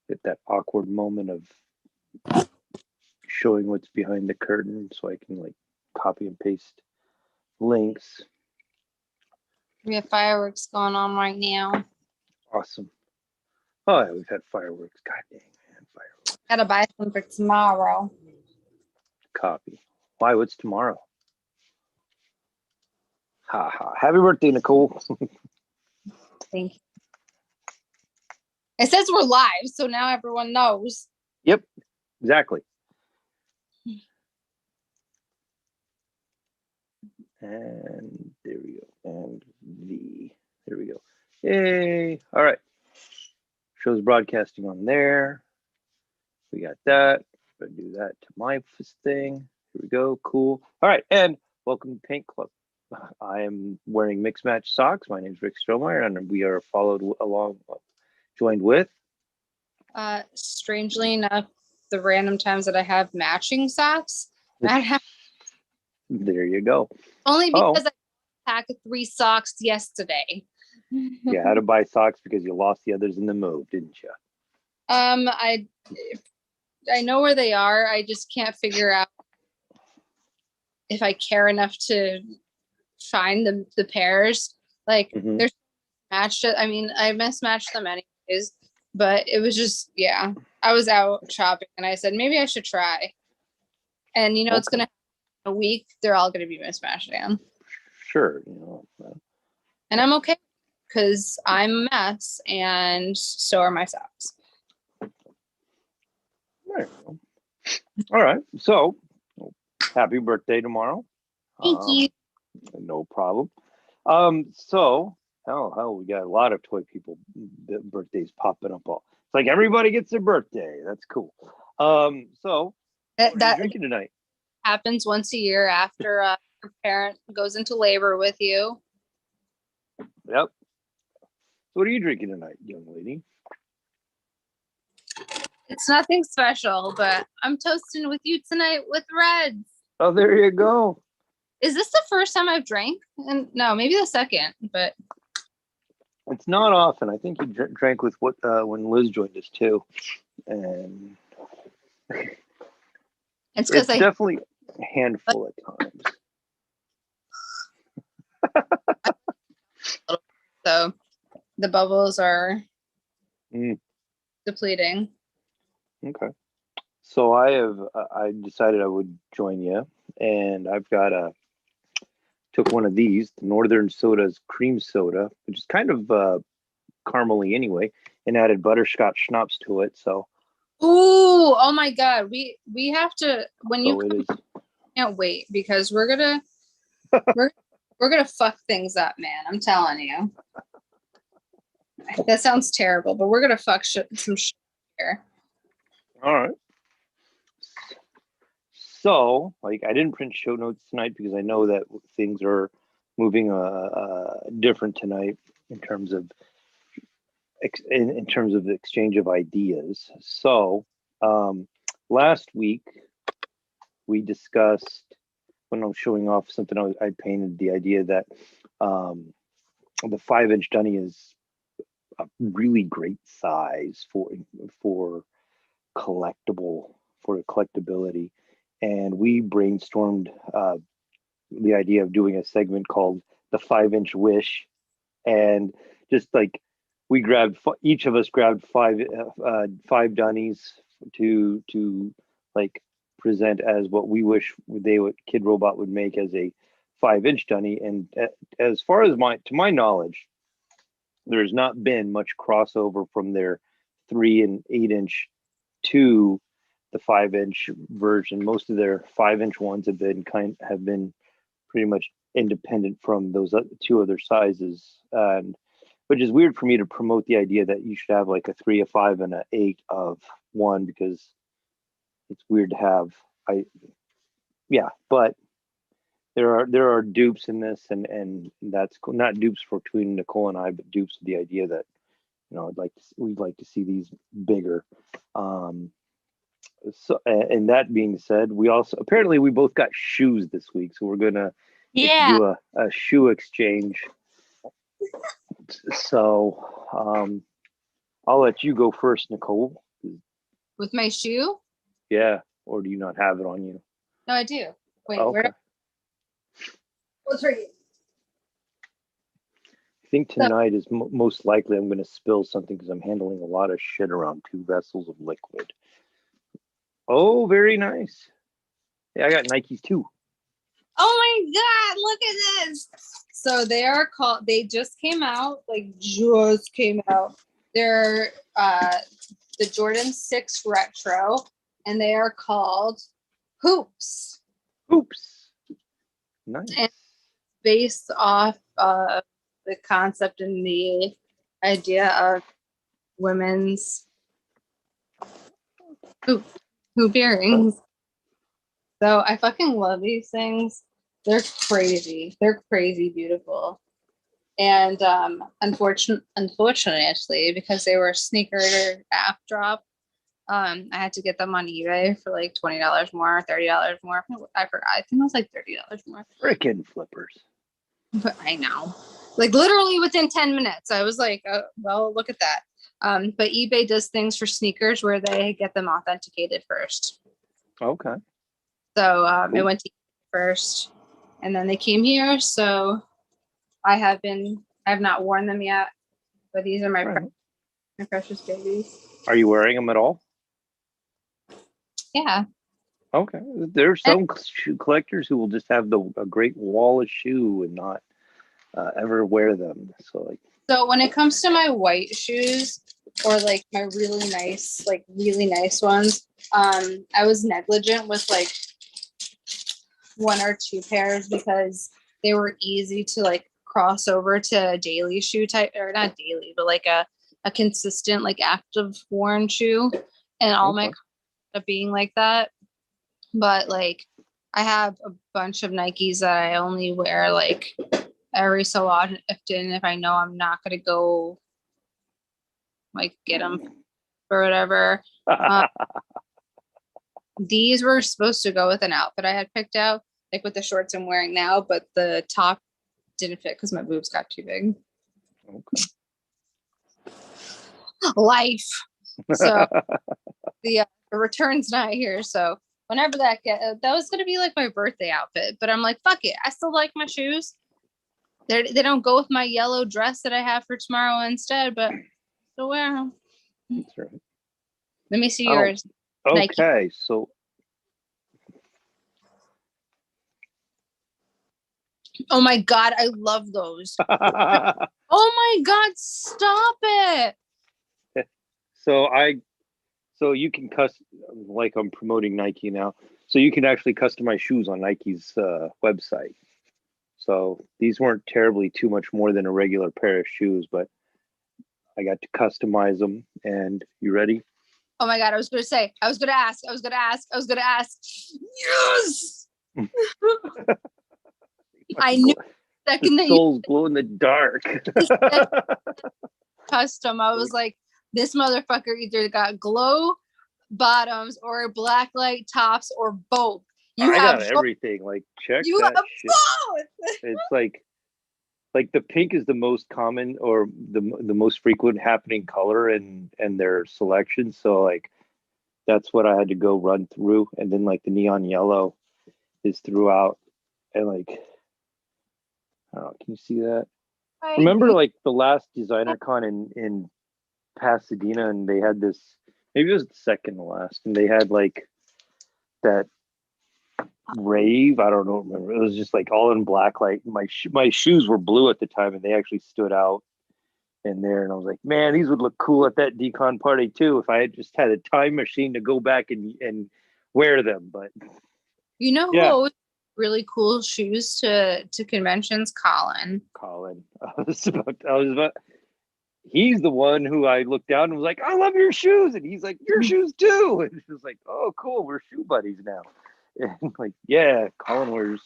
Get that awkward moment of showing what's behind the curtain so I can like copy and paste links. We have fireworks going on right now. Awesome. Oh yeah, we've had fireworks. God dang, man, fireworks. Gotta buy some for tomorrow. Copy. Why? What's tomorrow? Ha ha. Happy birthday, Nicole. Thank you. It says we're live, so now everyone knows. Yep, exactly. And there we go. And there we go. Yay. All right. Shows broadcasting on there. We got that. I'm gonna do that to my thing. Here we go. Cool. All right. And welcome to Paint Club. I am wearing mixed match socks. My name is Rick Strohmeyer, and we are joined with. Strangely enough, the random times that I have matching socks, I have There you go. only because I packed 3 socks yesterday. You had to buy socks because you lost the others in the move, didn't you? I know where they are. I just can't figure out if I care enough to find the pairs. Like they're matched. I mean, I mismatched them anyways, but it was just, yeah, I was out shopping and I said, maybe I should try. And it's going to a week, they're all going to be mismatched again. Sure. And I'm okay because I'm a mess and so are my socks. All right. So happy birthday tomorrow. Thank you. No problem. So hell, we got a lot of toy people birthdays popping up. It's like everybody gets their birthday. That's cool. So what are you drinking tonight? Happens once a year after your parent goes into labor with you. Yep. So what are you drinking tonight, young lady? It's nothing special, but I'm toasting with you tonight with Reds. Oh, there you go. Is this the first time I've drank? And no, maybe the second, but it's not often. I think you drank with when Liz joined us too, and it's because I definitely a handful at times. So the bubbles are depleting. Okay. So I decided I would join you, and I've took one of these, the Northern Soda's cream soda, which is kind of caramely anyway, and added butterscotch schnapps to it. So. Ooh! Oh my God! We have to when you can't wait because we're gonna fuck things up, man. I'm telling you. That sounds terrible, but we're gonna fuck some shit here. All right. So, like, I didn't print show notes tonight because I know that things are moving different tonight in terms of the exchange of ideas. So, last week we discussed, when I was showing off something, I painted the idea that the 5-inch Dunny is a really great size for collectability. And we brainstormed the idea of doing a segment called the 5-inch wish, and just like we grabbed each of us grabbed five Dunnies to like present as what we wish Kid Robot would make as a 5-inch Dunny. And as far as to my knowledge, there's not been much crossover from their 3 and 8-inch to the 5-inch version. Most of their 5-inch ones have been pretty much independent from those 2 other sizes, and which is weird for me to promote the idea that you should have like a 3, a 5, and an 8 of one, because it's weird to have. But there are dupes in this, and that's cool. Not dupes between Nicole and I, but dupes of the idea that we'd like to see these bigger. So, and that being said, we both got shoes this week, so we're gonna do a shoe exchange. So I'll let you go first, Nicole, With my shoe? Yeah. Or do you not have it on you? No, I do. Wait, Okay. where? What's right here? I think tonight is most likely I'm going to spill something because I'm handling a lot of shit around 2 vessels of liquid. Oh, very nice. Yeah, I got Nikes too. Oh my God, look at this. So they just came out, They're the Jordan 6 Retro, and they are called Hoops. Hoops. Nice. And based off of the concept and the idea of women's hoop earrings. So I fucking love these things. They're crazy. They're crazy beautiful. And unfortunately, because they were sneaker app drop, I had to get them on eBay for like $20 more, $30 more. I forgot. I think it was like $30 more. Freaking flippers. But I know. Like literally within 10 minutes. I was like, oh, well, look at that. But eBay does things for sneakers where they get them authenticated first. Okay. So Cool. it went to eBay first, and then they came here. So I have not worn them yet, but these are my precious babies. Are you wearing them at all? Yeah. Okay. There's some shoe collectors who will just have a great wall of shoe and not ever wear them. So when it comes to my white shoes or like my really nice ones, I was negligent with like 1 or 2 pairs because they were easy to like cross over to a daily shoe type, or not daily, but like a consistent like active worn shoe, and all my being like that. But like I have a bunch of Nikes that I only wear like every so often if I know I'm not gonna go like get them or whatever. These were supposed to go with an outfit I had picked out, like with the shorts I'm wearing now, but the top didn't fit because my boobs got too big. Okay. Life. So the return's not here. So whenever that was gonna be like my birthday outfit, but I'm like, fuck it. I still like my shoes. They don't go with my yellow dress that I have for tomorrow instead, but still wear them. That's right. Let me see yours. Okay, Nike. so. Oh my God, I love those. Oh my God, stop it. So you can like I'm promoting Nike now. So you can actually customize shoes on Nike's website. So these weren't terribly too much more than a regular pair of shoes, but I got to customize them. And you ready? Oh my God, I was going to ask. Yes! I knew the soul's glow in the dark. Custom. I was like, this motherfucker either got glow bottoms or black light tops or both. I got everything. Like, check you that have shit. Both. It's like the pink is the most common or the most frequent happening color in their selection. So like that's what I had to go run through, and then like the neon yellow is throughout, and like I don't know, can you see that? Remember like the last designer con in Pasadena, and they had this, maybe it was the second to last, and they had like that rave, I don't know, remember, it was just like all in black. Like my shoes were blue at the time, and they actually stood out in there, and I was like, man, these would look cool at that decon party too if I had just had a time machine to go back and wear them. But you know who always really cool shoes to conventions? Colin. I was about he's the one who I looked down and was like, I love your shoes, and he's like, your shoes too, and it was like, oh cool, we're shoe buddies now. And like, yeah, Colin wears,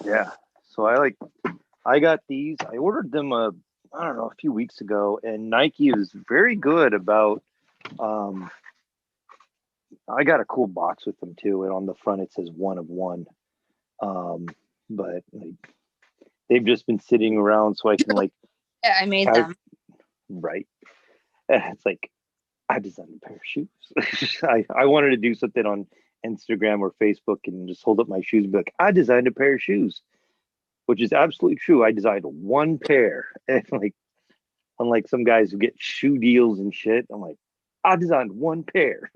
yeah. So I got these. I ordered them I don't know, a few weeks ago, and Nike is very good about I got a cool box with them too, and on the front it says 1 of 1. But like they've just been sitting around so I can like I made them. Right. It's like I designed a pair of shoes. I wanted to do something on Instagram or Facebook and just hold up my shoes and be like, I designed a pair of shoes, which is absolutely true. I designed one pair. And like, unlike some guys who get shoe deals and shit, I'm like, I designed one pair.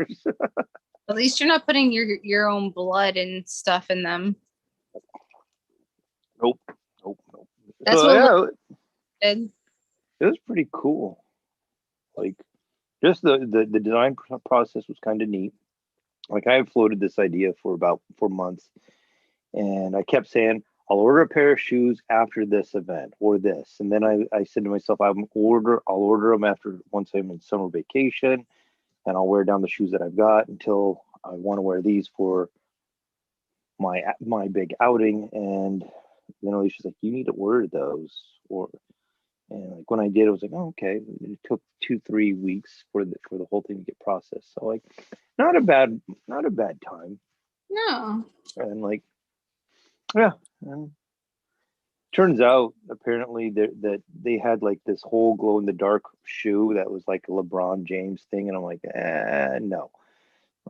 At least you're not putting your own blood and stuff in them. Nope, nope, nope. That's So what yeah, did. it was pretty cool. Like just the design process was kind of neat. Like I had floated this idea for about 4 months, and I kept saying I'll order a pair of shoes after this event or this, and then I said to myself I'll order them after once I'm in summer vacation, and I'll wear down the shoes that I've got until I want to wear these for my big outing. And then Alicia's like, you need to order those, or and like when I did, it was like, oh, okay. It took 2-3 weeks for the whole thing to get processed. So like, not a bad time. No. And like, yeah. And turns out apparently that they had like this whole glow in the dark shoe that was like a LeBron James thing, and I'm like, no.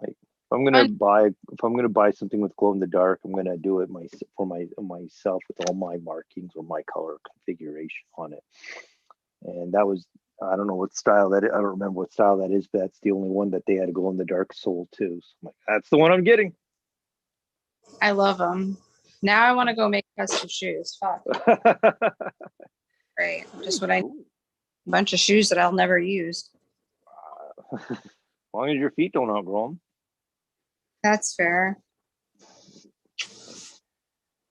Like if I'm gonna buy something with glow in the dark, I'm gonna do it for myself with all my markings or my color configuration on it. And that was, I don't know what style that is. I don't remember what style that is, but that's the only one that they had a glow in the dark sole too. So I'm like, that's the one I'm getting. I love them. Now I want to go make custom shoes. Fuck. Great. Just what I need. A bunch of shoes that I'll never use. As long as your feet don't outgrow them. That's fair.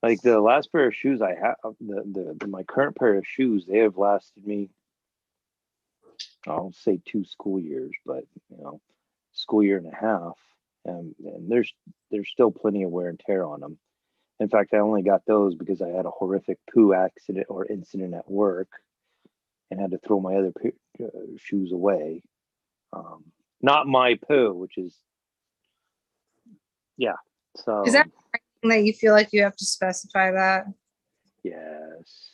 Like the last pair of shoes I have, my current pair of shoes, they have lasted me, I'll say 2 school years, but school year and a half, and there's still plenty of wear and tear on them. In fact, I only got those because I had a horrific poo accident or incident at work and had to throw my other shoes away. Not my poo, which is, yeah. So Is that that you feel like you have to specify that? yes.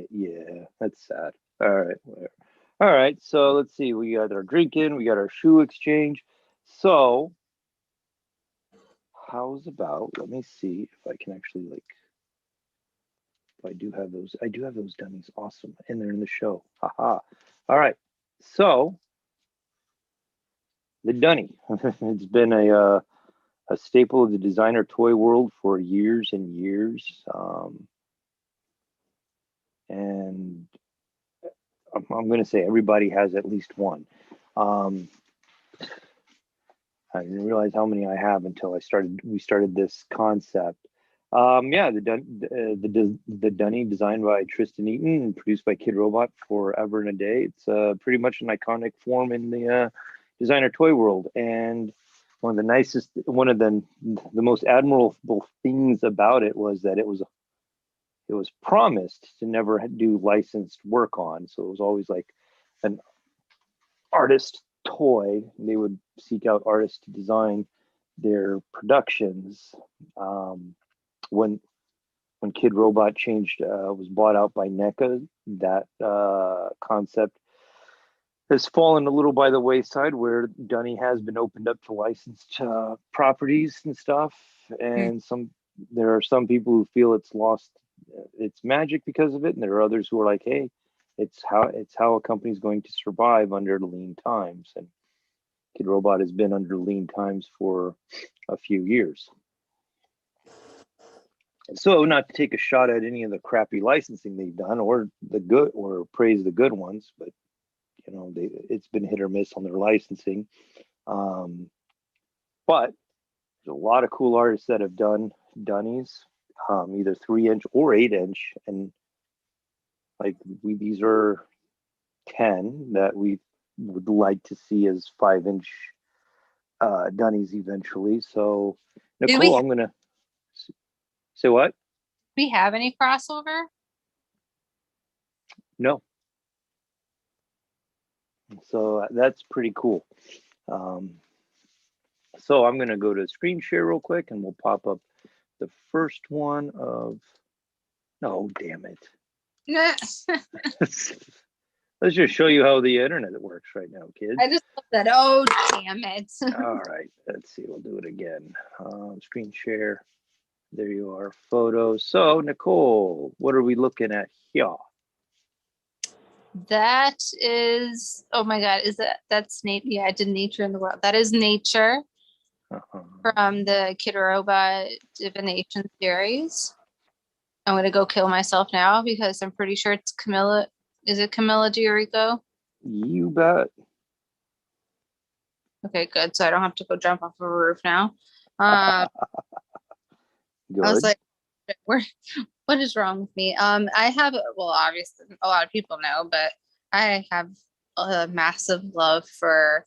Yeah, that's sad. All right, whatever. All right, so let's see. We got our drinking, we got our shoe exchange. So, how's about? Let me see if I can actually like. If I do have those. I do have those dummies. Awesome, and they're in the show. Haha. All right, so the Dunny. It's been a staple of the designer toy world for years and years. And I'm going to say everybody has at least one. I didn't realize how many I have until we started this concept. Yeah, the Dunny, designed by Tristan Eaton and produced by Kidrobot for Ever and a Day. It's pretty much an iconic form in the designer toy world, and one of the most admirable things about it was that it was promised to never do licensed work on. So it was always like an artist toy. They would seek out artists to design their productions. When Kidrobot was bought out by NECA, that concept has fallen a little by the wayside, where Dunny has been opened up to licensed properties and stuff. And there are some people who feel it's lost its magic because of it, and there are others who are like, hey, it's how a company's going to survive under lean times. And Kidrobot has been under lean times for a few years. So, not to take a shot at any of the crappy licensing they've done, or praise the good ones, but it's been hit or miss on their licensing. But there's a lot of cool artists that have done Dunnies, either 3-inch or 8-inch, and like these are 10 that we would like to see as 5-inch Dunnies eventually. So, Nicole, I'm gonna say what? Do we have any crossover? No. So that's pretty cool. So I'm going to go to screen share real quick, and we'll pop up the first one of, oh, damn it. Let's just show you how the internet works right now, kids. I just love that. Oh, damn it. All right, let's see. We'll do it again. Screen share. There you are. Photos. So, Nicole, what are we looking at here? That is, oh my God, that's nature? Yeah, I did Nature in the World. That is Nature from the Kidorova Divination series. I'm gonna go kill myself now because I'm pretty sure it's Camilla. Is it Camilla Giorico? You bet. Okay, good. So I don't have to go jump off of a roof now. I was like, what is wrong with me? I have, well, obviously a lot of people know, but I have a massive love for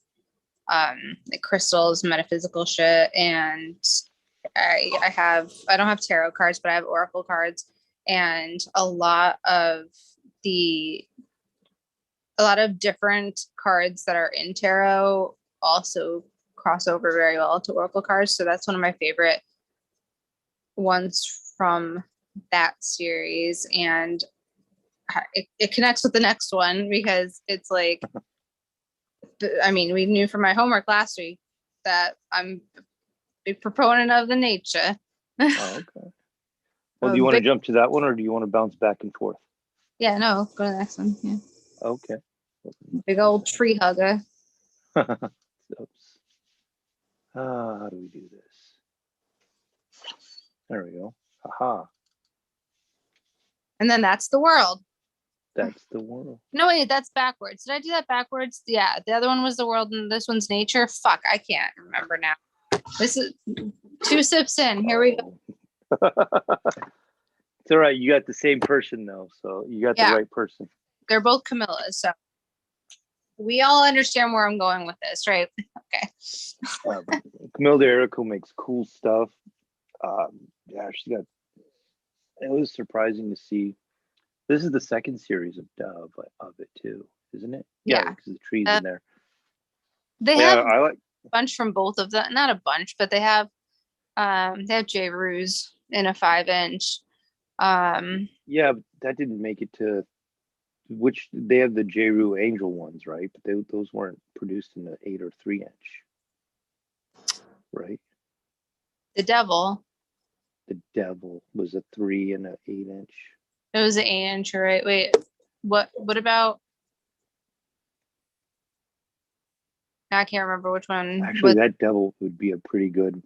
like crystals, metaphysical shit, and I don't have tarot cards, but I have oracle cards, and a lot of different cards that are in tarot also cross over very well to oracle cards. So that's one of my favorite ones from that series, and it connects with the next one because it's like, I mean, we knew from my homework last week that I'm a big proponent of the nature. Oh, okay. Well, do you want to jump to that one, or do you want to bounce back and forth? Yeah, no, go to the next one. Yeah. Okay. Big old tree hugger. Oops. How do we do this? There we go. Aha. And then that's the world. That's the world. No, wait, that's backwards. Did I do that backwards? Yeah, the other one was the world and this one's nature. Fuck, I can't remember now. This is 2 sips in. Here we go. It's all right. You got the same person though, so you got the right person. They're both Camillas, so we all understand where I'm going with this, right? Okay. Camilla D'Errico makes cool stuff. Yeah, she got. It was surprising to see. This is the second series of it too, isn't it? Yeah, because the trees in there. They have a bunch from both of them. Not a bunch, but they have J. Ruse in a 5-inch. Yeah, but that didn't make it to. Which they have the J. Rue Angel ones, right? But those weren't produced in the 8 or 3-inch, right? The Devil was a 3 and an 8-inch. It was an 8-inch, right? Wait, what about? I can't remember which one. Actually, that Devil would be a pretty good.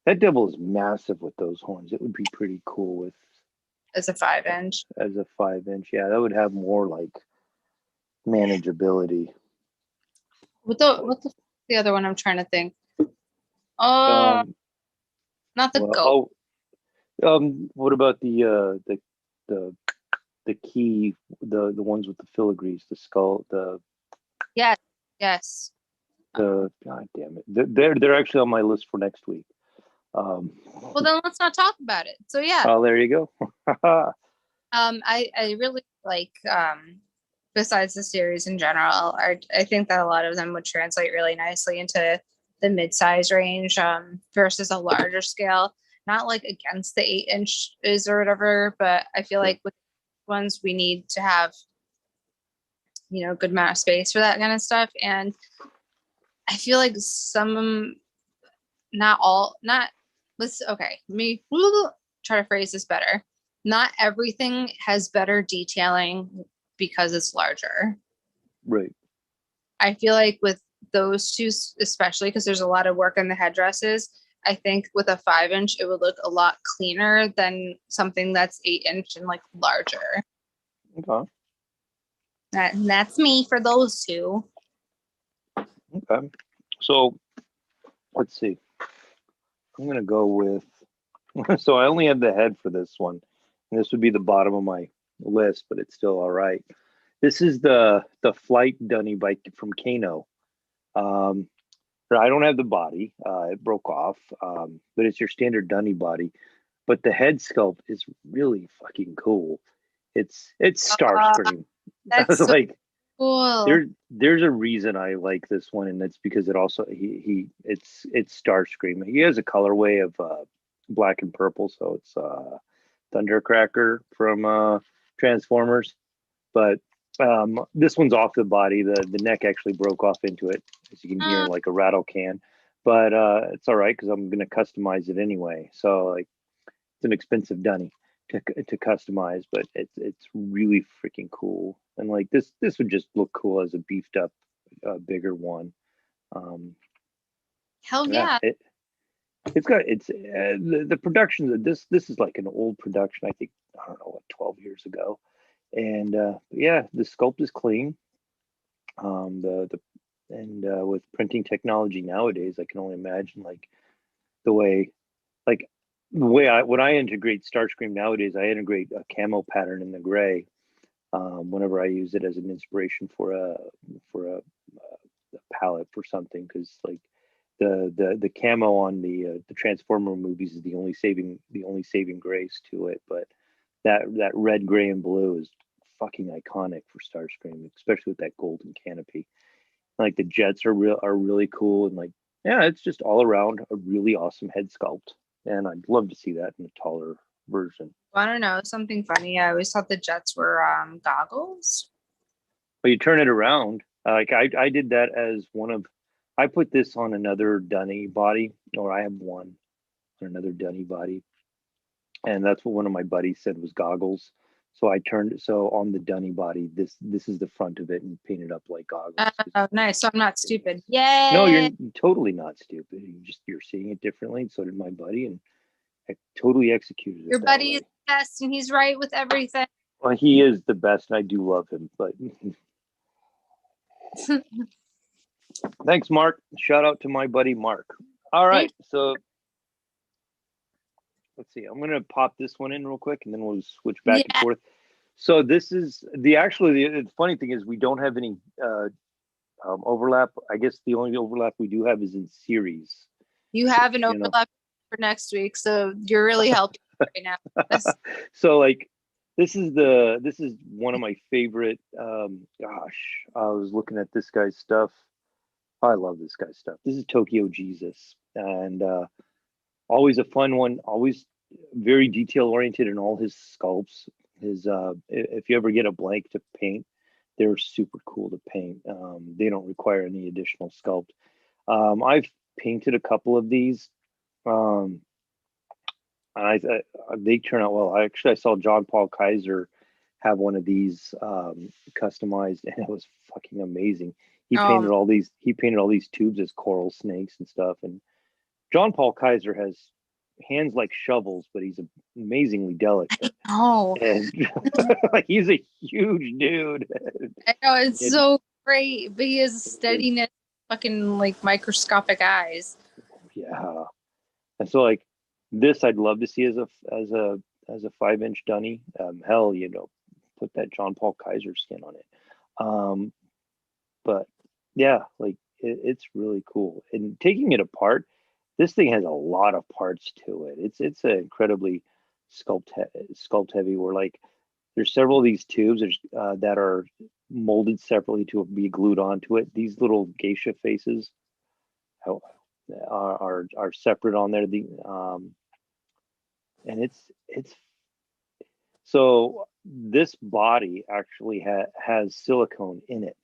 That Devil is massive with those horns. It would be pretty cool with. As a 5-inch. As a 5-inch, yeah, that would have more like manageability. What the other one I'm trying to think? Oh, not the goat. What about the key, the ones with the filigrees, the skull, the. Yes. God damn it! They're actually on my list for next week. Well, then let's not talk about it. So yeah. Oh, there you go. I really like besides the series in general, I think that a lot of them would translate really nicely into the mid-size range versus a larger scale. Not like against the 8-inches or whatever, but I feel like with ones we need to have, a good amount of space for that kind of stuff. And I feel like some, not all, not, let me try to phrase this better. Not everything has better detailing because it's larger. Right. I feel like with those two, especially because there's a lot of work on the headdresses, I think with a 5-inch, it would look a lot cleaner than something that's 8-inch and like larger. Okay. That's me for those two. Okay. So let's see. I'm going to go with, so I only have the head for this one. And this would be the bottom of my list, but it's still all right. This is the Flight Dunny from Kano. I don't have the body. It broke off, but it's your standard Dunny body. But the head sculpt is really fucking cool. It's Starscream. That's so like cool. There's a reason I like this one, and that's because it also it's Starscream. He has a colorway of black and purple, so it's Thundercracker from Transformers, but this one's off the body. The neck actually broke off into it, as you can hear, like a rattle can. But it's all right because I'm going to customize it anyway. So like, it's an expensive dunny to customize, but it's really freaking cool. And like this would just look cool as a beefed up, bigger one. Hell yeah. It's got the production. This is like an old production. I think, I don't know what, 12 years ago. And yeah, the sculpt is clean. With printing technology nowadays, I can only imagine like the way when I integrate Starscream nowadays, I integrate a camo pattern in the gray. Whenever I use it as an inspiration for a palette for something, because like the camo on the Transformer movies is the only saving grace to it. But that red, gray, and blue is fucking iconic for Starscream, especially with that golden canopy. Like the jets are really cool, and like, yeah, it's just all around a really awesome head sculpt, and I'd love to see that in a taller version. I don't know, something funny. I always thought the jets were goggles. But you turn it around, like I did that as I put this on another dunny body, or I have one on another dunny body, and that's what one of my buddies said was goggles. So I turned so on the dunny body. This is the front of it and painted up like goggles. Oh, nice. So I'm not stupid. Yay! No, you're totally not stupid. You're seeing it differently. And so did my buddy, and I totally executed it. Your buddy is the best, and he's right with everything. Well, he is the best, and I do love him. But thanks, Mark. Shout out to my buddy Mark. All right, so let's see. I'm gonna pop this one in real quick, and then we'll switch back and forth. So this is the funny thing is we don't have any overlap. I guess the only overlap we do have is in series. You have an overlap for next week, so you're really helping right now. So like, this is one of my favorite. Gosh, I was looking at this guy's stuff. I love this guy's stuff. This is Tokyo Jesus, and always a fun one. Always very detail oriented in all his sculpts. If you ever get a blank to paint, they're super cool to paint. They don't require any additional sculpt. I've painted a couple of these, and they turn out well. I saw John Paul Kaiser have one of these customized, and it was fucking amazing. He painted all these tubes as coral snakes and stuff. And John Paul Kaiser has hands like shovels, but he's amazingly delicate. And like, he's a huge dude. I know, it's so great, but he has steadiness, fucking like microscopic eyes. Yeah, and so like this, I'd love to see as a 5-inch dunny. Hell, put that John Paul Kaiser skin on it. But yeah, like it's really cool. And taking it apart, this thing has a lot of parts to it. It's an incredibly sculpt heavy. Where like there's several of these tubes that are molded separately to be glued onto it. These little geisha faces are separate on there. And it's so this body actually has silicone in it.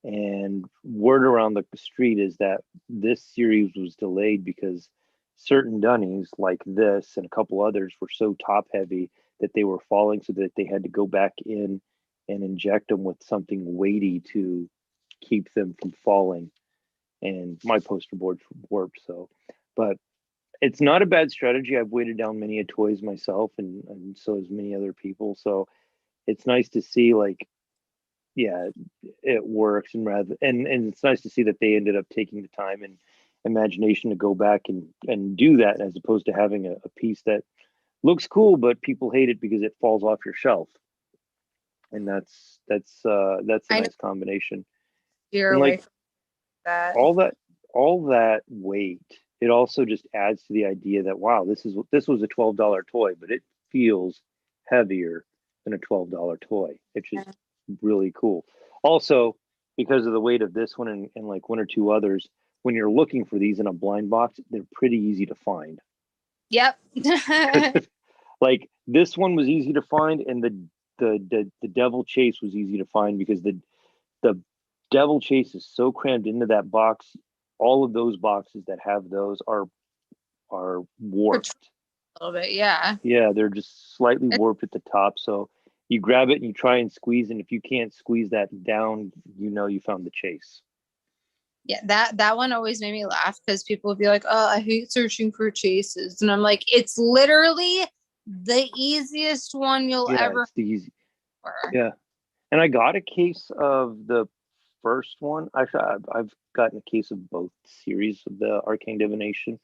And word around the street is that this series was delayed because certain dunnies like this and a couple others were so top heavy that they were falling, so that they had to go back in and inject them with something weighty to keep them from falling. And my poster board's warped, but it's not a bad strategy. I've weighted down many a toys myself, and so has many other people. So it's nice to see, like, yeah, it works, and it's nice to see that they ended up taking the time and imagination to go back and do that, as opposed to having a piece that looks cool but people hate it because it falls off your shelf. And that's a nice combination. You're away from that. All that weight, it also just adds to the idea that, wow, this was a $12 toy, but it feels heavier than a $12 toy. It's just really cool. Also, because of the weight of this one and like one or two others, when you're looking for these in a blind box, they're pretty easy to find. Yep. Like this one was easy to find, and the Devil Chase was easy to find because the Devil Chase is so crammed into that box. All of those boxes that have those are warped. A little bit, yeah. Yeah, they're just slightly warped at the top. So you grab it and you try and squeeze, and if you can't squeeze that down, you found the chase. Yeah, that one always made me laugh because people would be like, "Oh, I hate searching for chases," and I'm like, "It's literally the easiest one you'll ever." It's the easy. Yeah, and I got a case of the first one. Actually, I've gotten a case of both series of the Arcane Divination,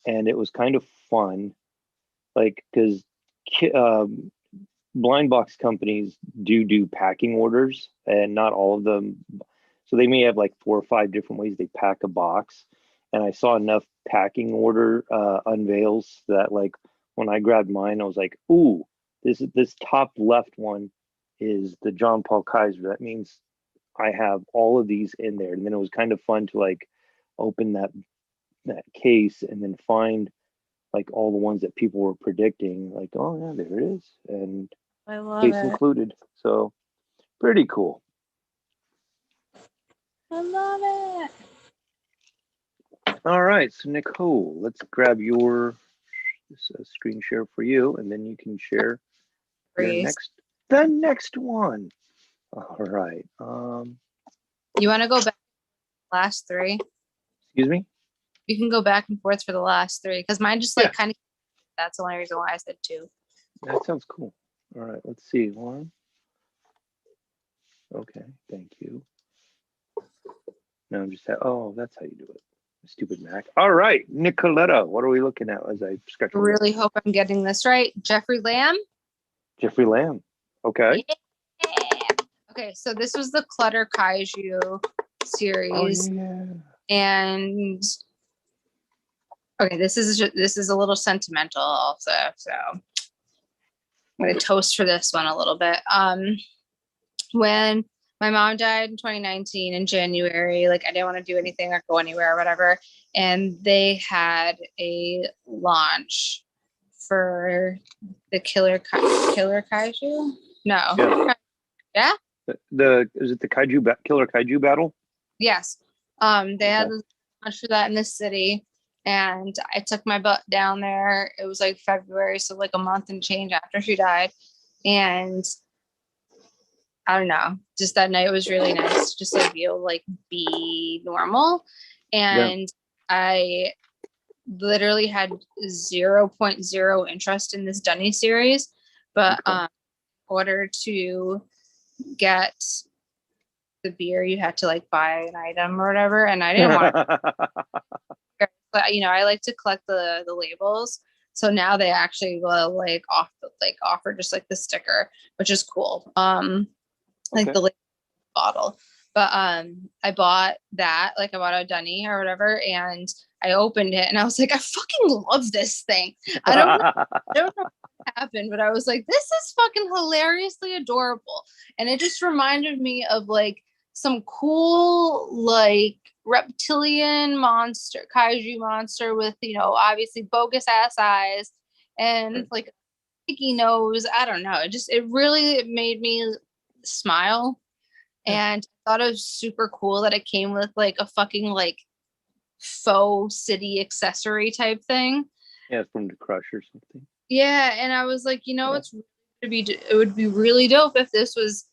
and it was kind of fun, like because blind box companies do packing orders, and not all of them. So they may have like 4 or 5 different ways they pack a box. And I saw enough packing order unveils that like when I grabbed mine, I was like, ooh, this top left one is the John Paul Kaiser. That means I have all of these in there. And then it was kind of fun to like open that case and then find like all the ones that people were predicting, like, oh yeah, there it is. And I love case it. included. So pretty cool. I love it. All right, so Nicole, let's grab your screen share for you, and then you can share the next one. All right. You want to go back to the last 3? Excuse me? You can go back and forth for the last 3 because mine just like kind of. That's the only reason why I said 2. That sounds cool. All right, let's see. 1. Okay, thank you. Now I'm just oh, that's how you do it. Stupid Mac. All right, Nicoletta, what are we looking at as I scratch? I really hope I'm getting this right. Jeffrey Lamb. Jeffrey Lamb. Okay. Yeah. Okay, so this was the Clutter Kaiju series, and okay, this is a little sentimental also. So I'm gonna toast for this one a little bit. When my mom died in 2019 in January, like I didn't want to do anything or go anywhere or whatever. And they had a launch for the Killer Kaiju? No. Yeah? Is it the Killer Kaiju battle? Yes. They had a launch for that in this city. And I took my butt down there. It was like February, so like a month and change after she died. And I don't know, just that night was really nice, just to feel like be normal. And I literally had 0.0 interest in this Dunny series, but in order to get the beer, you had to like buy an item or whatever, and I didn't want to. But I like to collect the labels. So now they actually will offer just like the sticker, which is cool. Like the bottle. But I bought that, like I bought a Dunny or whatever, and I opened it and I was like, I fucking love this thing. I don't know what happened, but I was like, this is fucking hilariously adorable. And it just reminded me of like some cool like reptilian monster, kaiju monster with, obviously bogus ass eyes and like a sticky nose. I don't know. It really made me smile. And I thought it was super cool that it came with like a fucking like faux city accessory type thing. Yeah, from the Crush or something. Yeah, and I was like, it would be really dope if this was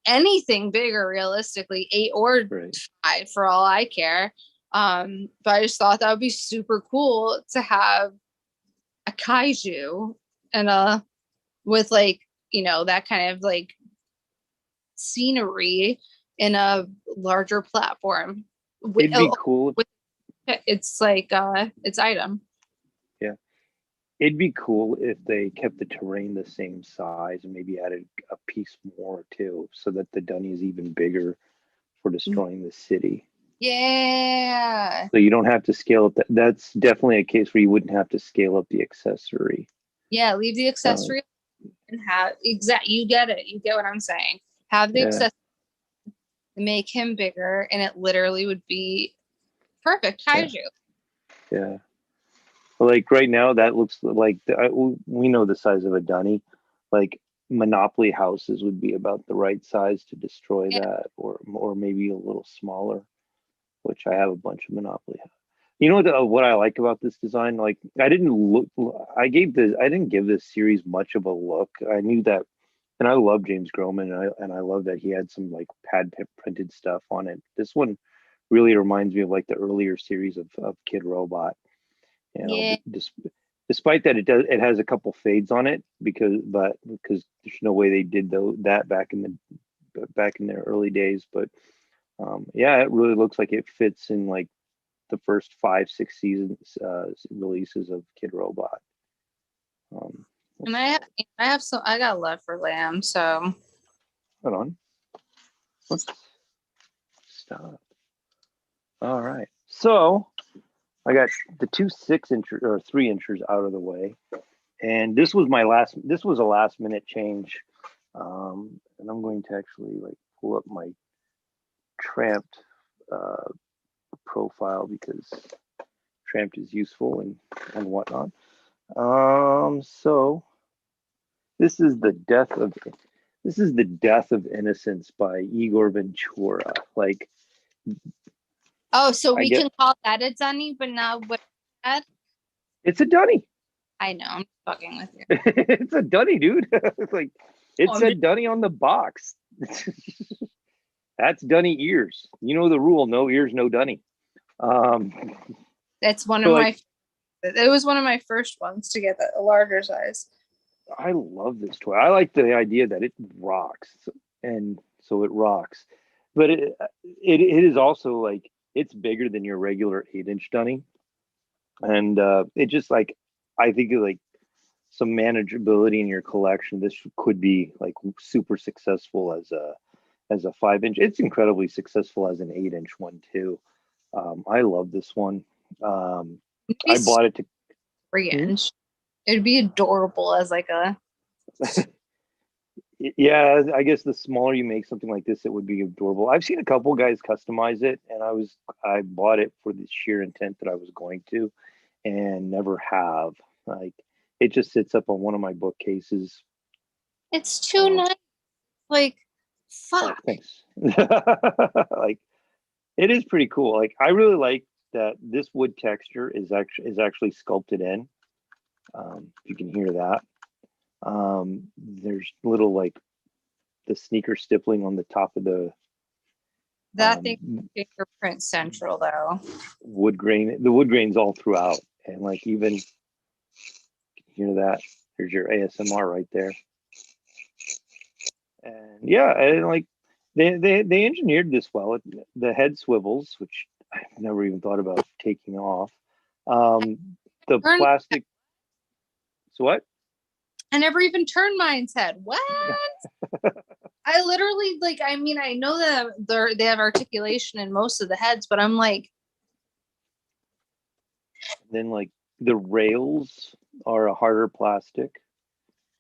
anything bigger, realistically, 8 or 5 for all I care. But I just thought that would be super cool to have a kaiju and with like, that kind of like scenery in a larger platform. It'd be cool. It's like it's item. Yeah, it'd be cool if they kept the terrain the same size and maybe added a piece more too, so that the Dunny is even bigger for destroying the city. Yeah. So you don't have to scale up. That's definitely a case where you wouldn't have to scale up the accessory. Yeah, leave the accessory and have you get it. You get what I'm saying. Have the accessory, make him bigger, and it literally would be perfect kaiju. Yeah. Like right now, that looks like we know the size of a Dunny. Like Monopoly houses would be about the right size to destroy Yeah. that, or maybe a little smaller, which I have a bunch of Monopoly. You know what I like about this design? Like I didn't give this series much of a look. I knew that, and I love James Groman, and I love that he had some like printed stuff on it. This one really reminds me of like the earlier series of Kid Robot. You know, Yeah. despite that it has a couple fades on it because there's no way they did that back in their early days. But yeah, it really looks like it fits in like the first 5-6 seasons releases of Kid Robot. And I have some, I got love for Lamb, so. Hold on. Let's stop. All right. So I got the two 6-inch or 3-inchers out of the way. And this was a last minute change. And I'm going to actually like pull up my Trampt profile because Trampt is useful and whatnot. So this is the death of innocence by Igor Ventura. Like, Oh, so we can call that a dunny, but not what that? It's a dunny. I know, I'm fucking with you. It's a dunny, dude. It's like it said dunny on the box. That's dunny ears. You know the rule: no ears, no dunny. That's one of my. It was one of my first ones to get a larger size. I love this toy. I like the idea that it rocks, and so it rocks. But it is also like it's bigger than your regular 8-inch dunny, and it just like I think like some manageability in your collection. This could be like super successful as a 5-inch. It's incredibly successful as an 8-inch one too. I love this one. I bought it to 3-inch. It'd be adorable as like a. Yeah, I guess the smaller you make something like this, it would be adorable. I've seen a couple guys customize it, and I bought it for the sheer intent that I was going to, and never have. Like it just sits up on one of my bookcases. It's too nice. Like, fuck. Oh, thanks. Like it is pretty cool. Like I really like that this wood texture is actually sculpted in. You can hear that. There's little like the sneaker stippling on the top of the that thing fingerprint central though. Wood grain. The wood grain's all throughout, and like even you hear that. There's your ASMR right there. And yeah, and like they engineered this well. The head swivels, which I've never even thought about taking off. The plastic. So what? I never even turned mine's head. What? I literally like. I mean, I know that they have articulation in most of the heads, but I'm like. Then like the rails are a harder plastic,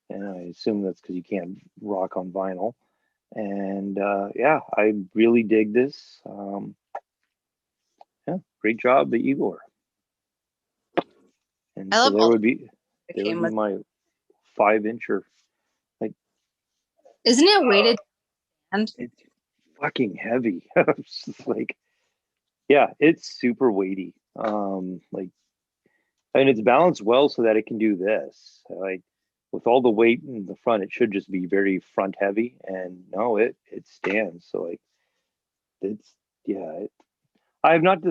and I assume that's because you can't rock on vinyl. And yeah, I really dig this. Yeah, great job, the Igor. And so there would be my 5-incher. Like, isn't it weighted? And it's fucking heavy. It's just like, yeah, it's super weighty. Like, and it's balanced well so that it can do this. Like, with all the weight in the front, it should just be very front heavy. And no, it stands. So like, it's yeah. I have not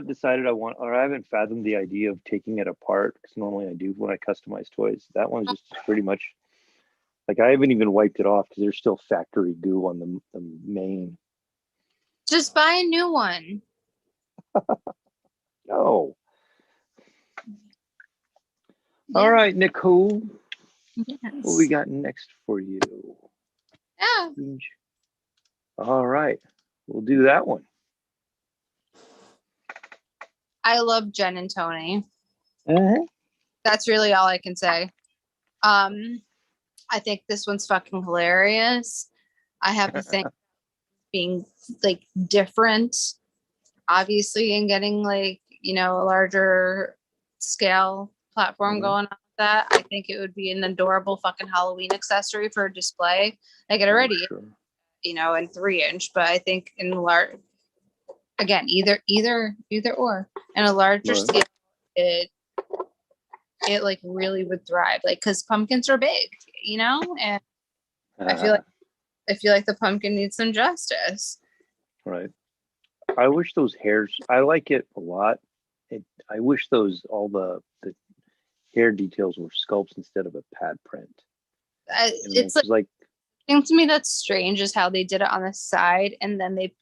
decided I haven't fathomed the idea of taking it apart because normally I do when I customize toys. That one's just pretty much like I haven't even wiped it off because there's still factory goo on the main. Just buy a new one. No. Yeah. All right, Nicole. Yes. What we got next for you? Yeah. All right. We'll do that one. I love Jen and Tony. Uh-huh. That's really all I can say. I think this one's fucking hilarious. I have a thing being like different, obviously, and getting like, you know, a larger scale platform going on with that, I think it would be an adorable fucking Halloween accessory for a display. Like it already, Sure. in 3-inch, but I think in large, again, either or. In a larger Right. scale, it like really would thrive. Like, because pumpkins are big, and I feel like the pumpkin needs some justice. Right. I wish those hairs. I like it a lot. I wish all the hair details were sculpts instead of a pad print. It's like thing to me that's strange is how they did it on the side and then they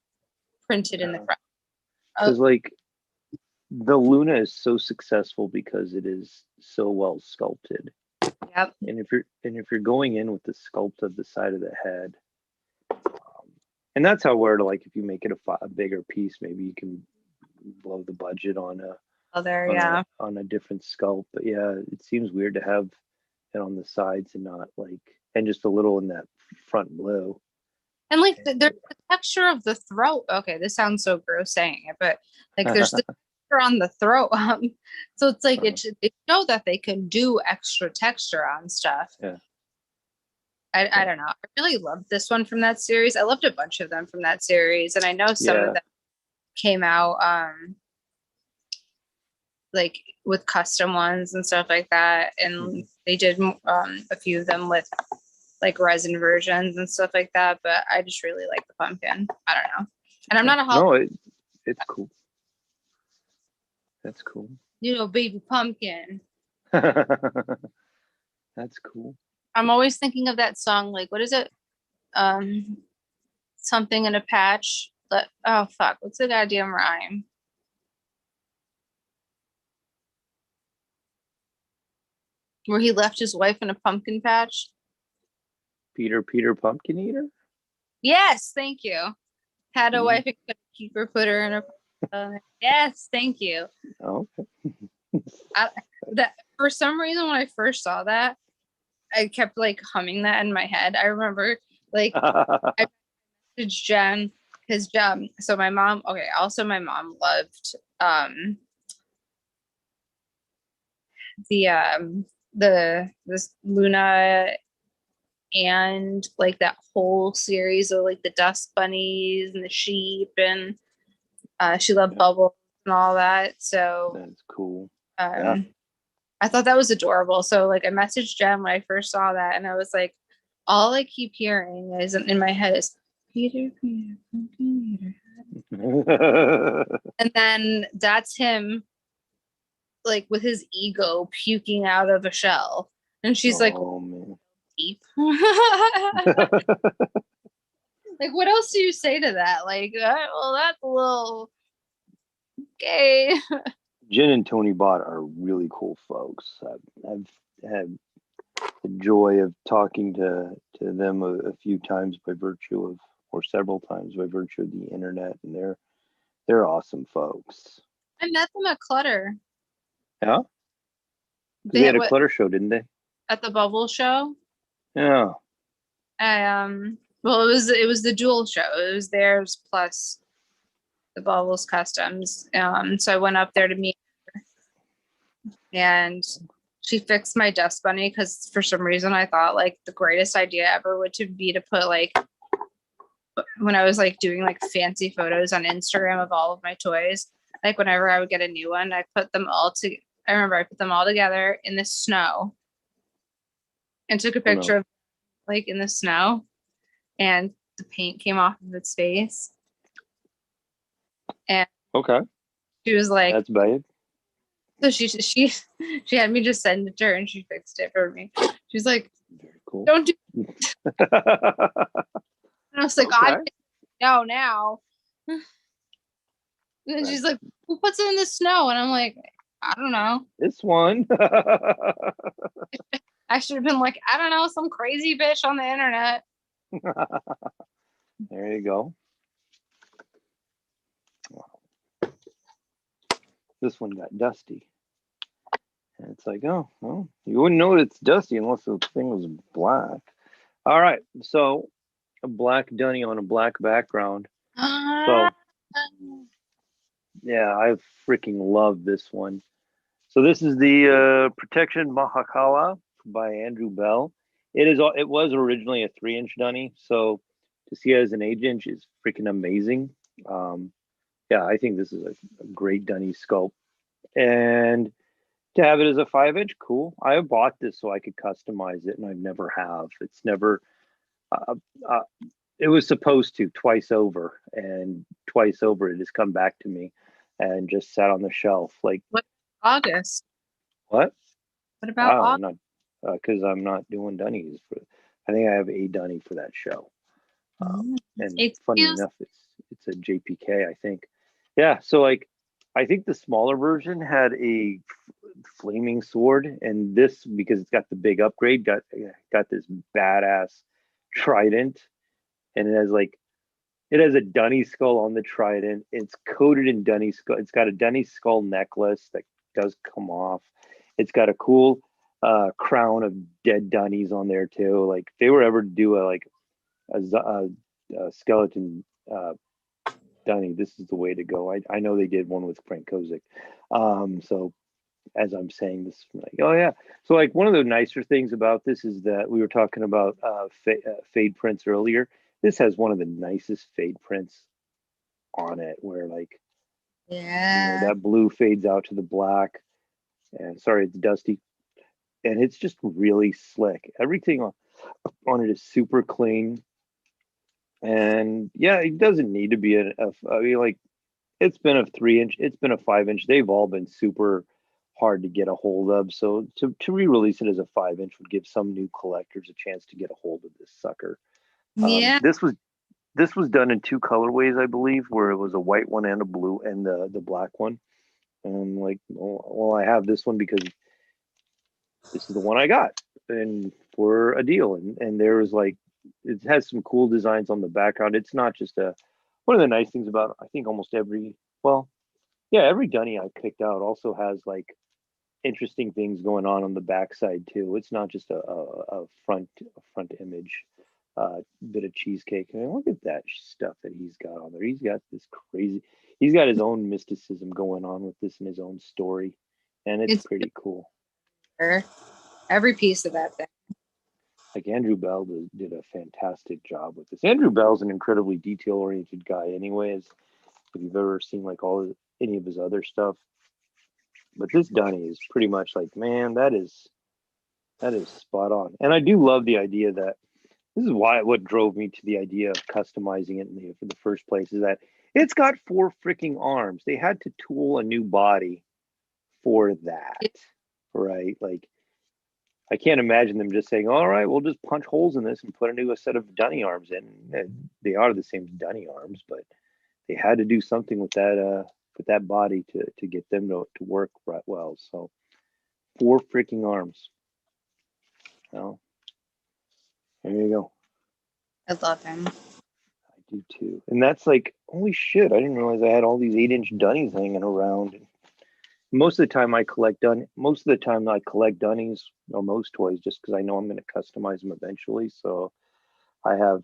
printed in the front. Because like the Luna is so successful because it is so well sculpted. Yep. And if you're going in with the sculpt of the side of the head, and that's how like if you make it a bigger piece, maybe you can blow the budget on a different sculpt. But yeah, it seems weird to have it on the sides and not and just a little in that front blue. And like the texture of the throat. Okay, this sounds so gross saying it, but like there's the texture on the throat. So it's like they know that they can do extra texture on stuff. Yeah. I don't know. I really loved this one from that series. I loved a bunch of them from that series, and I know some of them came out like with custom ones and stuff like that, and they did a few of them with like resin versions and stuff like that. But I just really like the pumpkin. I don't know, and I'm not a Halloween. No, it's cool. That's cool. Baby pumpkin. That's cool. I'm always thinking of that song. Like, what is it? Something in a patch. Oh fuck! What's the goddamn rhyme? Where he left his wife in a pumpkin patch. Peter Pumpkin Eater? Yes, thank you. Had a wife and couldn't keep her, put her in a... yes, thank you. Oh, that for some reason, when I first saw that, I kept like humming that in my head. I remember like I messaged Jen because so my mom, also my mom loved this Luna and like that whole series of like the dust bunnies and the sheep, and she loved Bubbles and all that. So that's cool. I thought that was adorable. So like I messaged Jen when I first saw that, and I was like, all I keep hearing is in my head is Peter, Pumpkin Eater. And then that's him like with his ego puking out of a shell. And she's like, man. Deep. Like, what else do you say to that? Like, well, that's a little gay. Jen and Tony Bott are really cool folks. I've had the joy of talking to them a few times by virtue of, or several times by virtue of the internet, and they're awesome folks. I met them at Clutter. Yeah, they had a Clutter show, didn't they? At the Bubble show. Yeah. Well, it was the dual show. It was theirs plus the Bubbles Customs. So I went up there to meet her, and she fixed my dust bunny because for some reason I thought like the greatest idea ever would be to put like, when I was like doing like fancy photos on Instagram of all of my toys, like whenever I would get a new one, I put them all together in the snow and took a picture of like in the snow, and the paint came off of its face. And she was like, that's bad. So she had me just send it to her, and she fixed it for me. She's like, very cool. Don't do and I was like, I know now. And then she's like, who puts it in the snow? And I'm like, I don't know. This one. I should have been like, I don't know, some crazy bitch on the internet. There you go. Wow. This one got dusty. And it's like, oh, well, you wouldn't know it's dusty unless the thing was black. All right. So a black dunny on a black background. So yeah, I freaking love this one. So this is the Protection Mahakala by Andrew Bell. It was originally a 3-inch dunny, so to see it as an 8-inch is freaking amazing. Yeah, I think this is a great dunny sculpt, and to have it as a 5-inch, cool. I bought this so I could customize it, and I never have. It's never. Uh, uh, it was supposed to twice over, and twice over it has come back to me, and just sat on the shelf. Like What August? what? What about I'm August? not because I'm not doing dunnies. I think I have a dunny for that show. And funny Excuse. enough, it's a JPK, I think. Yeah, so like I think the smaller version had a flaming sword, and this, because it's got the big upgrade, got this badass trident, and it has a dunny skull on the trident. It's coated in dunny skull. It's got a dunny skull necklace that does come off. It's got a cool crown of dead dunnies on there too. Like if they were ever to do a skeleton dunny, this is the way to go. I know they did one with Frank Kozik. So as I'm saying this, like, oh yeah. So like one of the nicer things about this is that we were talking about fade prints earlier. This has one of the nicest fade prints on it, where like Yeah. that blue fades out to the black, and sorry, it's dusty, and it's just really slick. Everything on it is super clean, and yeah, it doesn't need to be I mean, like it's been a 3-inch, it's been a 5-inch. They've all been super hard to get a hold of. So to re-release it as a 5-inch would give some new collectors a chance to get a hold of this sucker. Yeah. This was done in 2 colorways, I believe, where it was a white one and a blue and the black one. And like, well, I have this one because this is the one I got, and for a deal. And there was like, it has some cool designs on the background. It's not just one of the nice things about, I think, almost every dunny I picked out also has like interesting things going on the backside too. It's not just a front image bit of cheesecake. I mean, look at that stuff that he's got on there. He's got this crazy. He's got his own mysticism going on with this and his own story, and it's pretty cool. Every piece of that thing. Like Andrew Bell did a fantastic job with this. Andrew Bell's an incredibly detail-oriented guy, anyways. If you've ever seen like any of his other stuff, but this dunny is pretty much like, man, that is spot on. And I do love the idea that this is what drove me to the idea of customizing it for the first place, is that it's got 4 freaking arms. They had to tool a new body for that, right? Like, I can't imagine them just saying, all right, we'll just punch holes in this and put a new set of dunny arms in. And they are the same dunny arms, but they had to do something with that body to get them to work right well. So 4 freaking arms. Well, there you go. I love him. I do too. And that's like, holy shit, I didn't realize I had all these 8-inch dunnies hanging around. And most of the time I collect dunnies, or most toys, just because I know I'm going to customize them eventually. So I have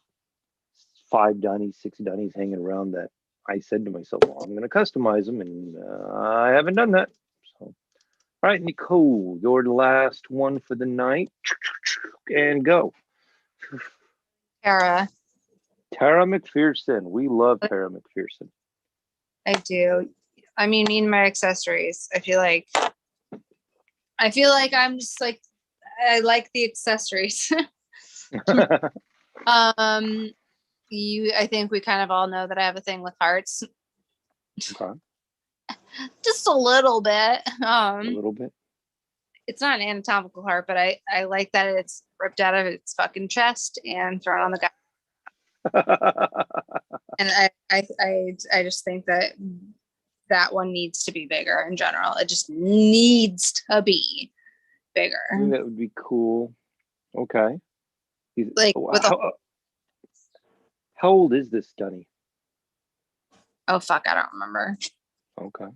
5 dunnies, 6 dunnies hanging around that I said to myself, well, I'm going to customize them, and I haven't done that. So, all right, Nicole, you're the last one for the night, and go. Tara McPherson. We love Tara McPherson. I do. I mean, me and my accessories. I feel like I'm just like, I like the accessories. I think we kind of all know that I have a thing with hearts. Okay. Just a little bit. A little bit. It's not an anatomical heart, but I like that it's ripped out of its fucking chest and thrown on the guy. And I just think that one needs to be bigger in general. It just needs to be bigger. I think that would be cool. Okay. Like how old is this dunny? Oh fuck, I don't remember. Okay.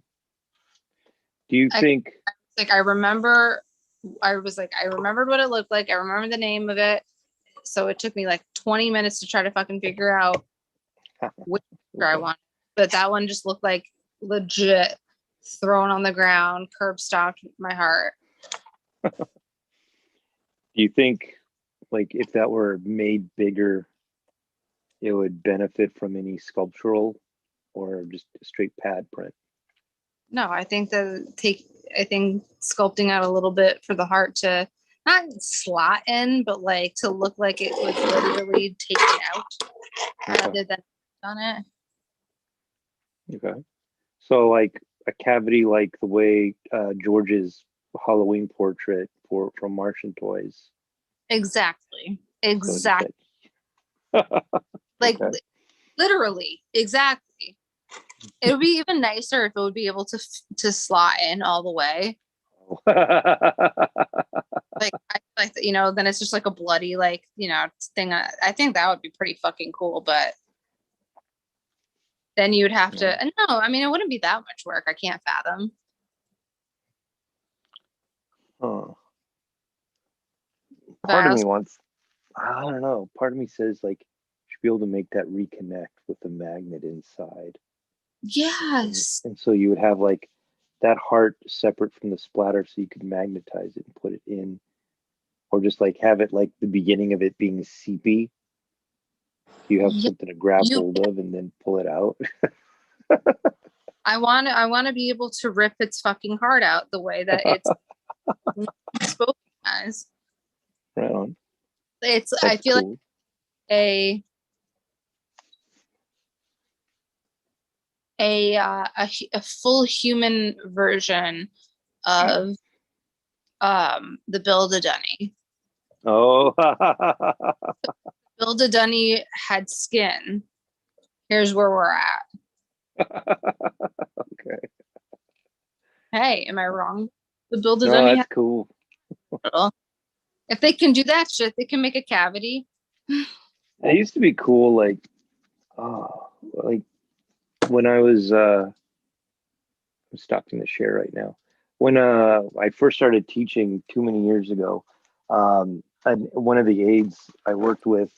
Do you think I remember I remembered what it looked like. I remember the name of it. So it took me like 20 minutes to try to fucking figure out which I want. But that one just looked like legit thrown on the ground, curb stomped my heart. Do you think, like, if that were made bigger, it would benefit from any sculptural or just a straight pad print? No, I think sculpting out a little bit for the heart to not slot in, but like to look like it was literally taken out rather than on it. Okay. So like a cavity like the way George's Halloween portrait from Martian Toys. Exactly. So Exactly. Like okay. literally, exactly. It would be even nicer if it would be able to slot in all the way. Like then it's just like a bloody thing. I think that would be pretty fucking cool, but then you'd have to. And no, I mean it wouldn't be that much work. I can't fathom. Part of me wants. I don't know. Part of me says like you should be able to make that reconnect with the magnet inside. Yes. And so you would have like that heart separate from the splatter, so you could magnetize it and put it in, or just like have it like the beginning of it being seepy. You have something to grab hold of and then pull it out. I want to be able to rip its fucking heart out the way that it's spoken as. Right on. That's I feel cool. Like a full human version of the Build-A-Dunny. Oh. Build-A-Dunny had skin. Here's where we're at. Okay. Hey, am I wrong? The Build-A-Dunny. No, that's cool. If they can do that shit, they can make a cavity. It used to be cool, like when I was I'm stopping the share right now. When I first started teaching too many years ago, one of the aides I worked with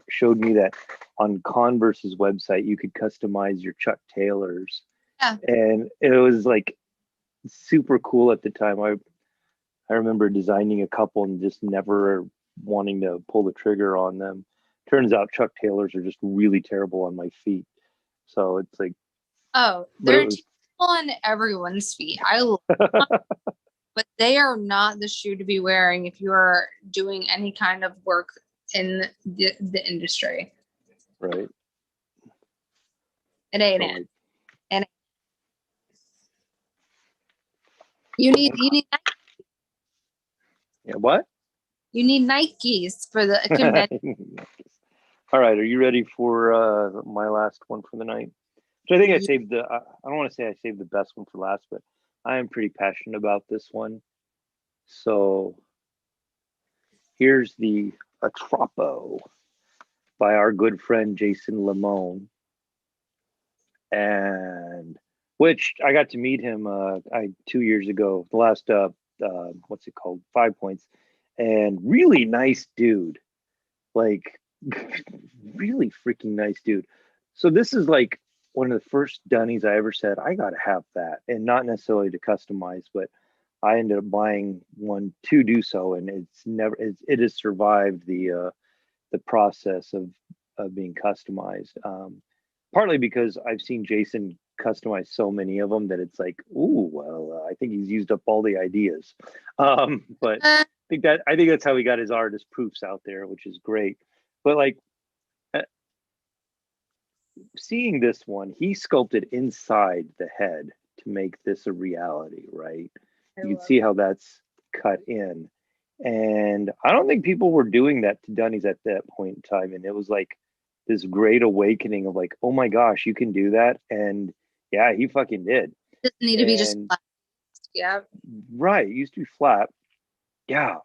showed me that on Converse's website you could customize your Chuck Taylors. Yeah. And it was like super cool at the time. I remember designing a couple and just never wanting to pull the trigger on them. Turns out Chuck Taylors are just really terrible on my feet. So it's like, they're terrible on everyone's feet. I love them, but they are not the shoe to be wearing if you are doing any kind of work in the industry. Right. It ain't it. And you need yeah, what? You need Nikes for the convention. All right, are you ready for my last one for the night? So I think I saved I don't want to say I saved the best one for last, but I am pretty passionate about this one. So here's the Atropo by our good friend Jason Limon, and which I got to meet him 2 years ago. The last what's it called? 5 Points, and really nice dude, like really freaking nice dude. So this is like one of the first Dunnies I ever said I gotta have that, and not necessarily to customize, but I ended up buying one to do so, and it has survived the process of being customized. Partly because I've seen Jason customize so many of them that it's like, ooh, well, I think he's used up all the ideas. But I think that's how he got his artist proofs out there, which is great. But like seeing this one, he sculpted inside the head to make this a reality, right? You can see how that's cut in. And I don't think people were doing that to Dunnies at that point in time. And it was like this great awakening of like, oh my gosh, you can do that. And yeah, he fucking did. It doesn't need to be just flat. Yeah. Right. It used to be flat. Yeah.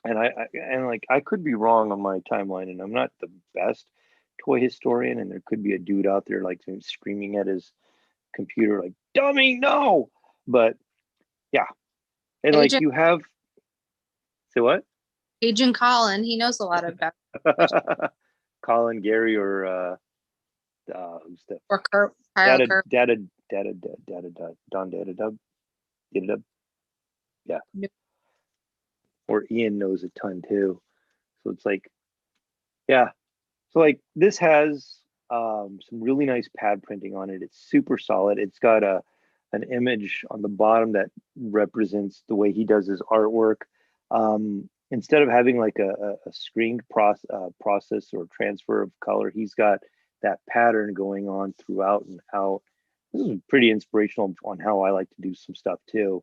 And I could be wrong on my timeline, and I'm not the best toy historian, and there could be a dude out there like screaming at his computer like, dummy, no. But yeah. And like you have say what? Agent Colin, he knows a lot about Colin, Gary, or who's the or Kurt, Data Don Data Dub. Yeah. Nope. Or Ian knows a ton too. So it's like, yeah. So like this has some really nice pad printing on it. It's super solid. It's got an image on the bottom that represents the way he does his artwork. Instead of having like a screened process or transfer of color, he's got that pattern going on throughout and out. This is pretty inspirational on how I like to do some stuff too.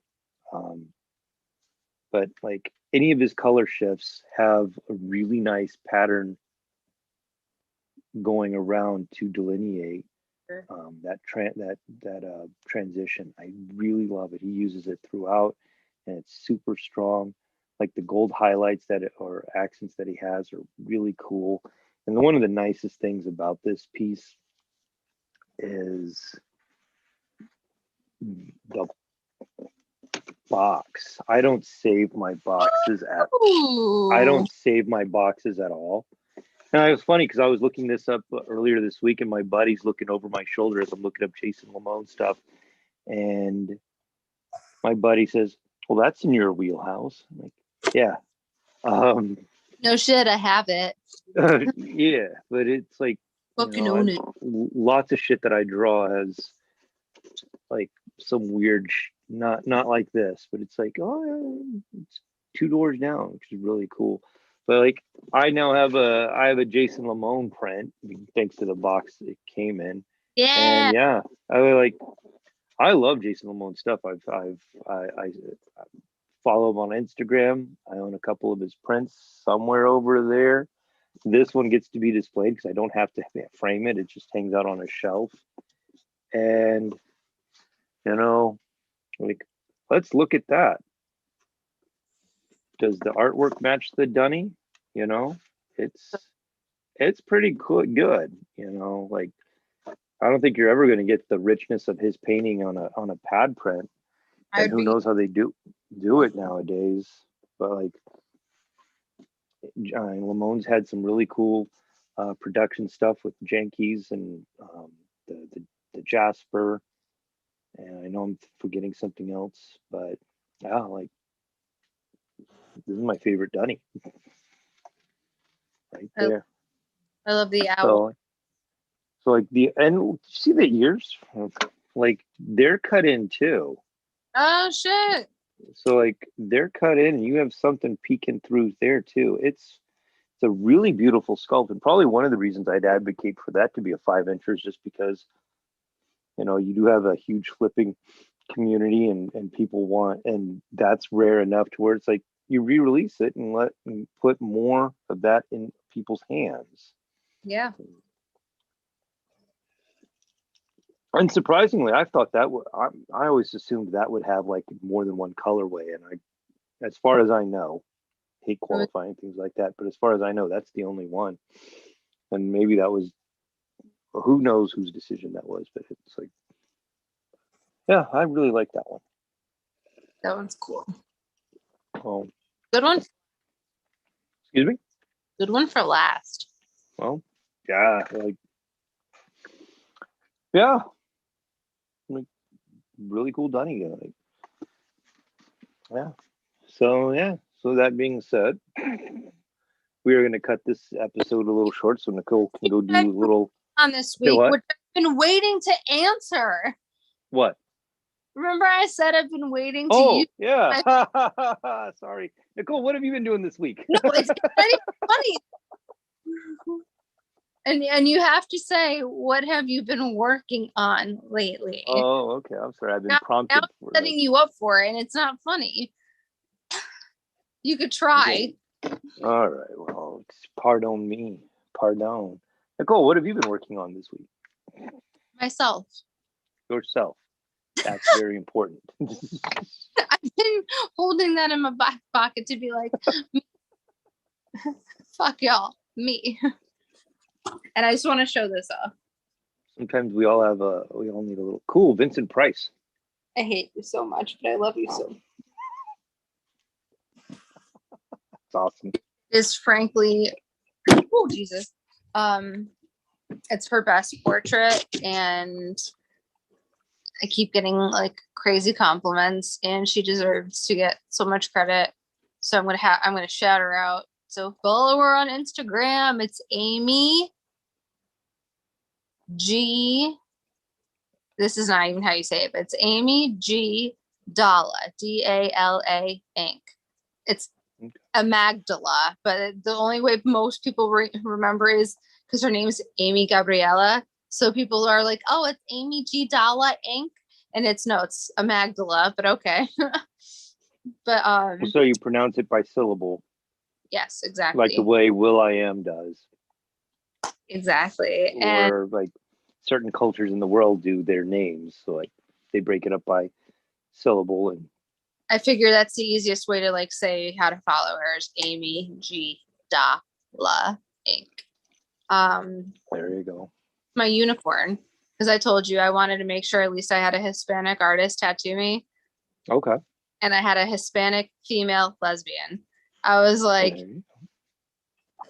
But like any of his color shifts have a really nice pattern going around to delineate that transition. I really love it. He uses it throughout, and it's super strong. Like the gold highlights or accents that he has are really cool. And one of the nicest things about this piece is the box. I don't save my boxes at all. And it was funny because I was looking this up earlier this week, and my buddy's looking over my shoulder as I'm looking up Jason Limon stuff. And my buddy says, "Well, that's in your wheelhouse." I'm like, yeah. No shit, I have it. Yeah, but it's like, Fucking own it. Lots of shit that I draw has like some weird, not like this, but it's like, oh, it's 2 doors down, which is really cool. But like, I have a Jason Limon print thanks to the box it came in. Yeah. And yeah, I love Jason Limon stuff. I follow him on Instagram. I own a couple of his prints somewhere over there. This one gets to be displayed because I don't have to frame it. It just hangs out on a shelf. And like, let's look at that. Does the artwork match the dunny? It's pretty good. Like, I don't think you're ever going to get the richness of his painting on a pad print. And who knows how they do it nowadays? But like, Limon's had some really cool production stuff with Jankies and the Jasper. And I know I'm forgetting something else, but yeah, like, this is my favorite dunny. Right there. I love the owl. So like see the ears? Like, they're cut in too. Oh shit. So like, they're cut in and you have something peeking through there too. It's a really beautiful sculpt, and probably one of the reasons I'd advocate for that to be a 5-incher is just because you do have a huge flipping community and people want, and that's rare enough to where it's like you re-release it and put more of that in people's hands. Yeah. And surprisingly, I thought that I always assumed that would have like more than one colorway, and as far as I know, hate qualifying things like that, but as far as I know, that's the only one. And maybe that was, who knows whose decision that was, but it's like, yeah, I really like that one. That one's cool. Well, good one. Excuse me? Good one for last. Well, yeah, like, yeah, like, really cool dunny. Like, yeah. So that being said, we are going to cut this episode a little short so Nicole can go do a little on this week, which I've been waiting to answer. What? Remember I said I've been waiting to use. Yeah. Sorry. Nicole, what have you been doing this week? No, it's funny. And you have to say, what have you been working on lately? Oh, okay. I'm sorry. I've been prompted. Now I'm setting you up for it, and it's not funny. You could try. All right. Well, pardon me. Pardon. Nicole, what have you been working on this week? Myself. Yourself. That's very important. I've been holding that in my back pocket to be like, fuck y'all, me. And I just want to show this off. Sometimes we all need a little cool Vincent Price. I hate you so much, but I love you so. It's awesome. Is frankly, oh Jesus, it's her best portrait, and I keep getting like crazy compliments, and she deserves to get so much credit. So I'm gonna shout her out. So follow her on Instagram. It's Amy G. This is not even how you say it, but it's Amy G. Dalla, Dala Inc. It's a Magdala, but the only way most people remember is because her name is Amy Gabriella. So people are like, "Oh, it's Amy G. Dalla Inc." And it's a Magdala, but okay. But So you pronounce it by syllable, yes, like the exactly. way will.i.am does, Exactly. And or like certain cultures in the world do their names. So like they break it up by syllable, and I figure that's the easiest way to like say how to follow her is Amy G. Dalla Inc. there you go. My unicorn, because I told you I wanted to make sure at least I had a Hispanic artist tattoo me, Okay. and I had a Hispanic female lesbian. I was like,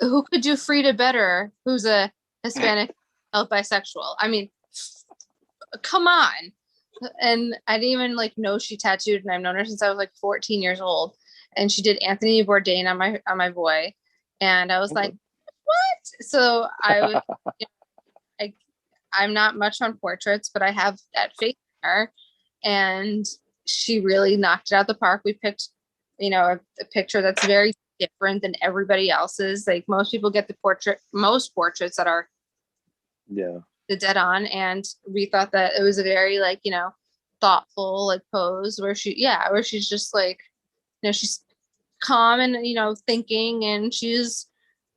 who could do Frida better? Who's a Hispanic bisexual? I mean, come on. And I didn't even like know she tattooed, and I've known her since I was like 14 years old. And she did Anthony Bourdain on my boy, and I was like, what? So I was, you know, I'm not much on portraits, but I have that faith in her, and she really knocked it out the park. We picked, a picture that's very different than everybody else's. Like most people get most portraits that are Yeah. the dead on, and we thought that it was a very like thoughtful like pose where she's just like she's calm and thinking, and she's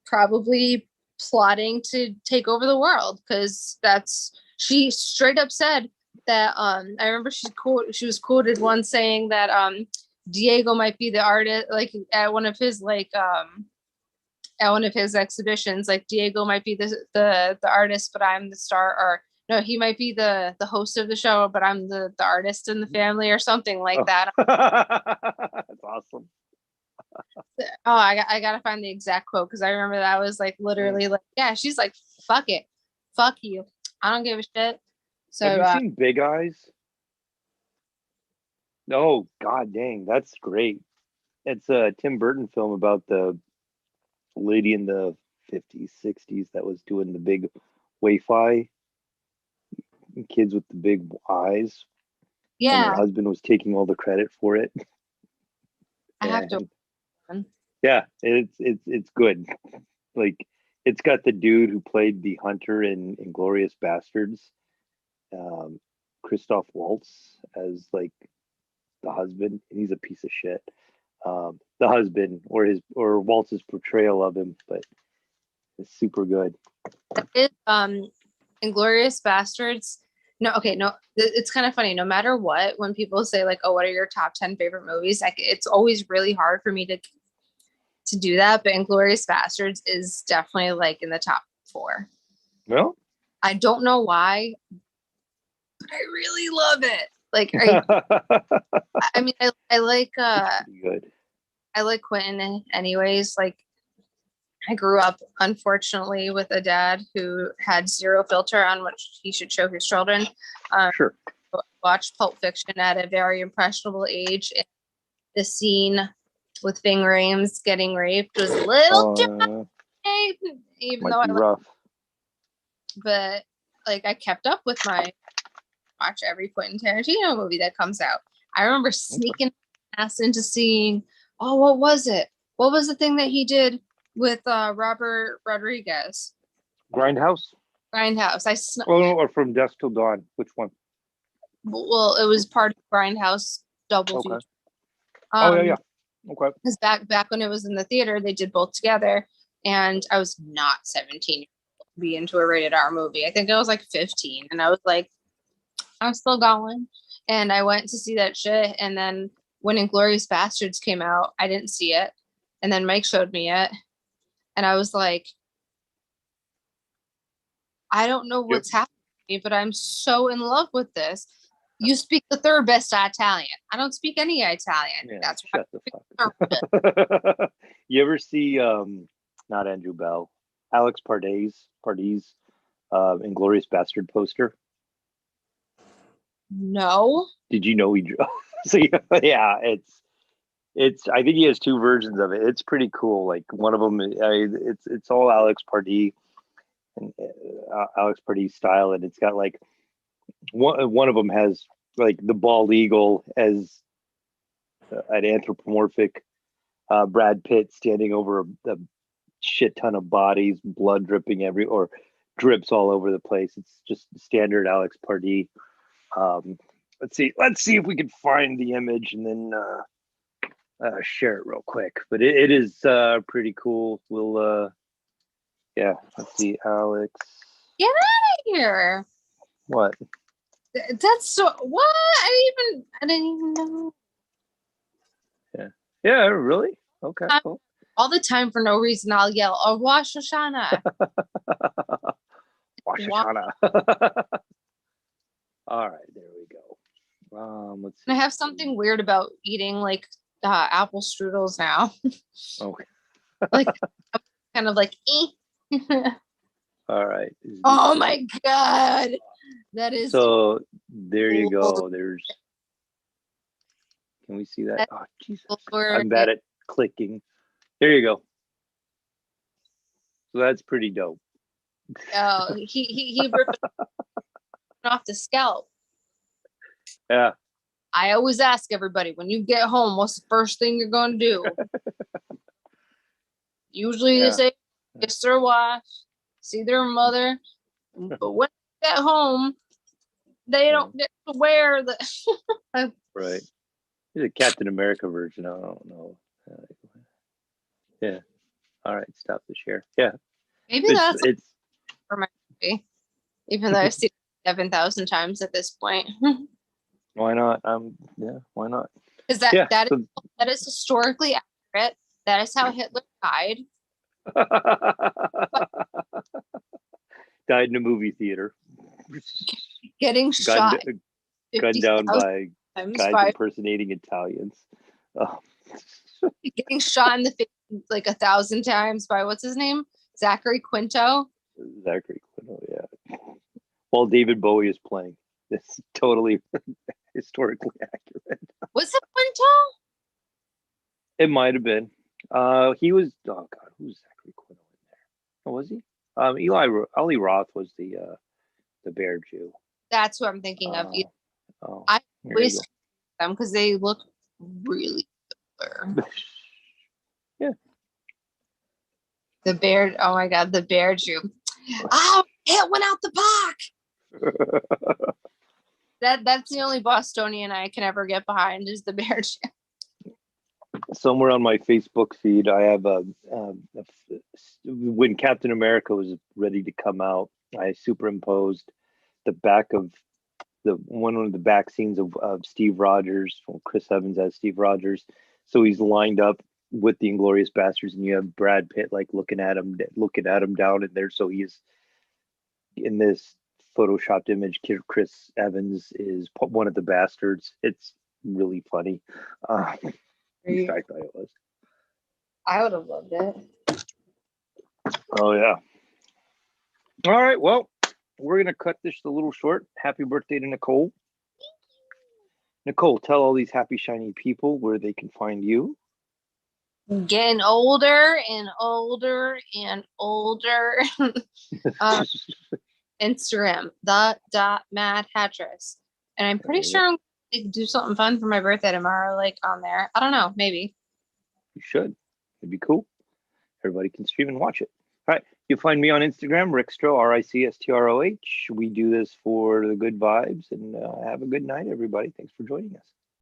probably plotting to take over the world, because she straight up said that I remember she was quoted once saying that Diego might be the artist, like at one of his at one of his exhibitions, like Diego might be the artist, but I'm the star, or no, he might be the host of the show, but I'm the artist in the family, or something like that. That's awesome. Oh, I gotta find the exact quote, because I remember that was like literally like, yeah, she's like, fuck it, fuck you, I don't give a shit. So Have you seen Big Eyes? Oh god dang, that's great. It's a Tim Burton film about the lady in the 50s, 60s that was doing the big Wi-Fi, kids with the big eyes, and her yeah, husband was taking all the credit for it. I have to. And yeah, it's good. Like it's got the dude who played the hunter in Inglorious Bastards, um, Christoph Waltz, as like the husband, and he's a piece of shit. The husband or Waltz's portrayal of him, but it's super good. It Inglorious Bastards. No, okay, no, it's kind of funny. No matter what, when people say like, "Oh, what are your top 10 favorite movies?" Like, it's always really hard for me to do that. But Inglorious Bastards is definitely like in the top 4. Well, I don't know why, but I really love it. Like, I mean, I like good. I like Quentin anyways. Like, I grew up, unfortunately, with a dad who had zero filter on what he should show his children. Sure. Watched Pulp Fiction at a very impressionable age. And the scene with Ving Rhames getting raped was a little jarring, even though Might be rough. but like I kept up with my watch every Quentin Tarantino movie that comes out. I remember sneaking ass into seeing, oh, what was it? What was the thing that he did with Robert Rodriguez? Grindhouse. Grindhouse. Or From Dusk Till Dawn. Which one? Well, it was part of Grindhouse double Okay. feature. Oh yeah. Okay. Because back when it was in the theater, they did both together, and I was not 17 to be into a rated R movie. I think I was like 15, and I was like, I'm still going. And I went to see that shit. And then when Inglorious Bastards came out, I didn't see it. And then Mike showed me it. And I was like, I don't know what's happening to me, but I'm so in love with this. You speak the third best Italian. I don't speak any Italian. Yeah, That's shut the fuck up. You ever see not Andrew Bell, Alex Pardes Inglorious Bastard poster? No. Did you know he drew? So yeah, it's. I think he has two versions of it. It's pretty cool. Like one of them, it's all Alex Pardee and Alex Pardee style, and it's got like one of them has like the bald eagle as an anthropomorphic Brad Pitt standing over a shit ton of bodies, blood dripping or drips all over the place. It's just standard Alex Pardee. Let's see if we can find the image and then share it real quick. But it is pretty cool. We'll yeah, let's see, Alex. Get out of here. What? That's so what? I didn't even know. Yeah, really? Okay, cool. All the time for no reason I'll yell, "Oh, Rosh Hashanah." Rosh Hashanah. All right, there we go. Let's see. I have something weird about eating like apple strudels now. Okay. Like kind of like All right. Oh my god. That is so there you go. There's can we see that? Oh Jesus. I'm bad at clicking. There you go. So that's pretty dope. Oh, he ripped off the scalp. Yeah. I always ask everybody when you get home, what's the first thing you're going to do? Usually they say kiss their wife, see their mother, but when they get home, they don't get to wear the. Right. There's a Captain America version. I don't know. Yeah. All right. Stop the share. Yeah. Maybe that's for my movie, even though I've seen it 7,000 times at this point. Why not? Yeah. Why not? Because that is historically accurate. That is how Hitler died. Died in a movie theater. Getting shot. Gunned down by guys impersonating Italians. Oh. Getting shot in the face like 1,000 times by what's his name? Zachary Quinto. Zachary Quinto, yeah. While David Bowie is playing. It's totally historically accurate. Was it Quinto? It might have been. He was. Oh God, who's Zachary Quinto in there? Oh, was he? Eli Roth was the bear Jew. That's what I'm thinking of. I always them because they look really similar. Yeah. The bear. Oh my God, the bear Jew. Oh, it went out the park. That's the only Bostonian I can ever get behind is the bear Jew. Somewhere on my Facebook feed, I have when Captain America was ready to come out, I superimposed the back of one of the back scenes of Steve Rogers, Chris Evans as Steve Rogers. So he's lined up with the Inglourious Basterds, and you have Brad Pitt like looking at him down in there. So he's in this photoshopped image. Chris Evans is one of the bastards. It's really funny. In fact, I was. I would have loved it. Oh yeah. All right. Well, we're gonna cut this a little short. Happy birthday to Nicole. Nicole, tell all these happy shiny people where they can find you. Getting older and older and older. Instagram, @Mad Hattress. And I'm pretty sure I'm going to do something fun for my birthday tomorrow, like on there. I don't know, maybe. You should. It'd be cool. Everybody can stream and watch it. All right. You find me on Instagram, Rickstroh, RICSTROH. We do this for the good vibes, and have a good night, everybody. Thanks for joining us.